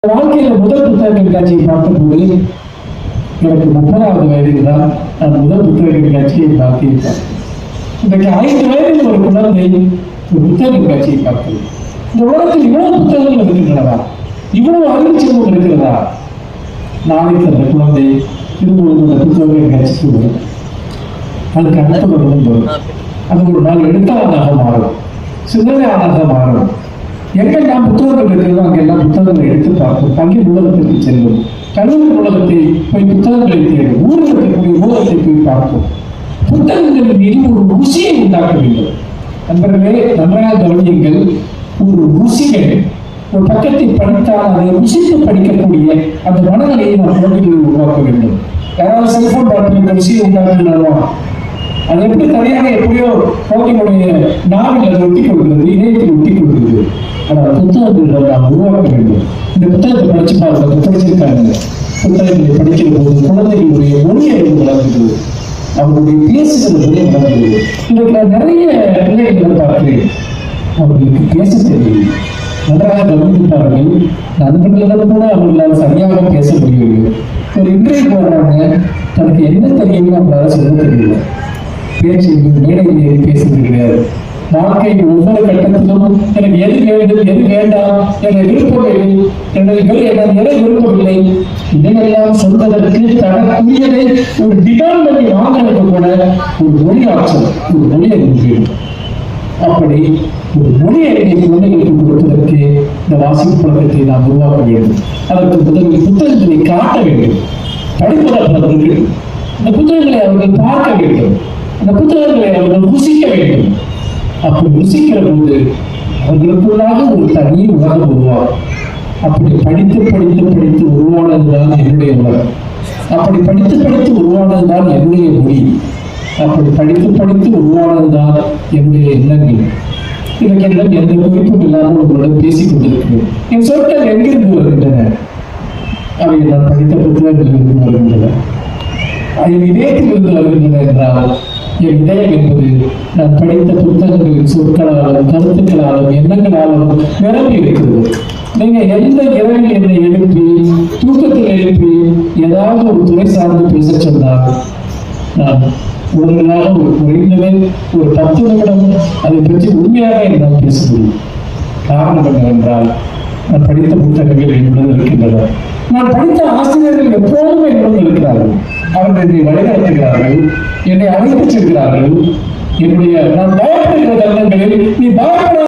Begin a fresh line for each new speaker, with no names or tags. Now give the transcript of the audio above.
வாழ்க்கையில முதல் புத்தக கண்காட்சியை பார்த்தபோது எனக்கு 30வது வயதில் தான் நான் முதல் புத்தக கண்காட்சியை பார்த்திருப்பேன். இன்றைக்கு 5 வயதில் ஒரு குழந்தை ஒரு புத்தக கண்காட்சியை பார்த்தது. இந்த உலகத்தில் இவ்வளவு புத்தகங்கள் இருக்கின்றனவா, இவ்வளவு அறிவு செல்வம் இருக்கிறதா? நாளைக்கு அந்த குழந்தை திரும்பவும் அந்த புத்தக கண்காட்சிக்கு வரும். அதுக்கு அடுத்த வருடம் வரும். அது ஒரு நாள் எழுத்தாளராக மாறும், சிந்தனையாளராக மாறும். எங்கெல்லாம் புத்தகங்கள் இருக்கிறதோ அங்கெல்லாம் புத்தகங்களை எடுத்து பார்ப்போம். பள்ளி நூலகத்திற்கு செல்லும், கல்லூரி நூலகத்தை போய் புத்தகங்களை தேடும், ஊரில் இருக்கக்கூடிய நூலகத்தை போய் பார்ப்போம். புத்தகங்களின் மீது ஒரு ருசியை உண்டாக்க வேண்டும். நண்பர்களே, நன்றாக கவனியுங்கள். ஒரு ருசிகள் ஒரு பக்கத்தை படித்தால் அதை ருசித்து படிக்கக்கூடிய அந்த மனநிலையை நாம் குழந்தைகளில் உருவாக்க வேண்டும். யாராவது செல்போன் பார்த்து ருசியை உண்டாக்குனாலோ அது எப்படி தனியாக எப்படியோ குழந்தைகளுடைய நாவில் அதை ஒட்டி கொள்கிறது, இணையத்தில் ஒட்டி கொள்கிறது. ஆனால் புத்தகங்களை நாம் உருவாக்க வேண்டும். இந்த புத்தகத்தை படிச்சு பாருங்க, படிச்சிருக்காங்க. புத்தகங்களை படிக்கிற போது குழந்தைகளுடைய மொழி அறிவு வளர்கிறது, அவர்களுடைய பேசுகிற மொழி வளர்கிறது. இன்றைக்கு நான் நிறைய பிள்ளைகளை பார்க்கிறேன், அவர்களுக்கு பேச தெரியும். நன்றாக கவனித்து பாருங்கள். நண்பர்களிடம் கூட அவர்களால் சரியாக பேச முடியவில்லை. ஒரு இன்றைக்கு வர்றாங்க, தனக்கு என்ன தெரியுமோ அவங்களால சொல்ல தெரியல. பேச்சு மேடையிலே பேசுவது கிடையாது. வாழ்க்கை ஒவ்வொரு கட்டத்திலும் எனக்கு எது வேண்டும், எது வேண்டாம், எனக்கு விருப்பமில்லை, எதை விருப்பமில்லை, இதையெல்லாம் சொல்வதற்கு தனக்குரியதை ஒரு டிமாண்ட் பண்ணி வாங்குறதுக்கு கூட ஒரு மொழி ஆற்றல், ஒரு மொழி அறிவு. அப்படி ஒரு மொழி அறிவை குழந்தைகளுக்கு கொடுப்பதற்கு இந்த வாசிப்பு பழக்கத்தை நாம் உருவாக்க வேண்டும். அதற்கு முதலில் புத்தகங்களை காட்ட வேண்டும், படிப்பதற்கு இந்த புத்தகங்களை அவர்கள் பார்க்க வேண்டும், அந்த புத்தகங்களை அவர்கள் ருசிக்க வேண்டும். அப்படி ருசிக்கிற போது அவர்களுக்குள்ளாக ஒரு தனி உலகம் உருவாகும். அப்படி படித்து படித்து படித்து உருவானதுதான் என்னுடைய உலகம். அப்படி படித்து படித்து உருவானதுதான் என்னுடைய மொழி. அப்படி படித்து படித்து உருவானதுதான் என்னுடைய எண்ணங்கள். இதற்கெல்லாம் எந்த குறிப்பும் இல்லாமல் உங்களுடன் பேசிக் கொண்டிருக்கிறேன். என் சொற்கள் எங்கிருந்து வருகின்றன? அவை நான் படித்த புத்தகங்களில் இருந்து வருகின்றன. என் இதயத்திலிருந்து வருகின்றன என்றால் என் இதயம் என்பது நான் படித்த புத்தகங்களின் சொற்களாலும் கருத்துக்களாலும் எண்ணங்களாலும் நிரம்பி இருக்கிறது. நீங்க எந்த இரவில் என்னை எழுப்பி தூக்கத்தில் எழுப்பி ஏதாவது ஒரு துறை சார்ந்து பேச சொன்னால் நான் உடனடியாக ஒரு குறைந்தது ஒரு 10 நிமிடம் அதை பற்றி உண்மையாக என்னால் பேச முடியும். காரணம் என்னவென்றால் நான் படித்த புத்தகங்கள் என்னுடன் இருக்கின்றன. நான் படித்த ஆசிரியர்கள் எப்போதும் என்னுடன் இருக்கிறார்கள். அவர்கள் என்னை வழிநடத்துகிறார்கள், என்னை அழைத்துச் செல்கிறார்கள். என்னுடைய நான் பயப்படுகிற தருணங்களில் நீ பயப்பட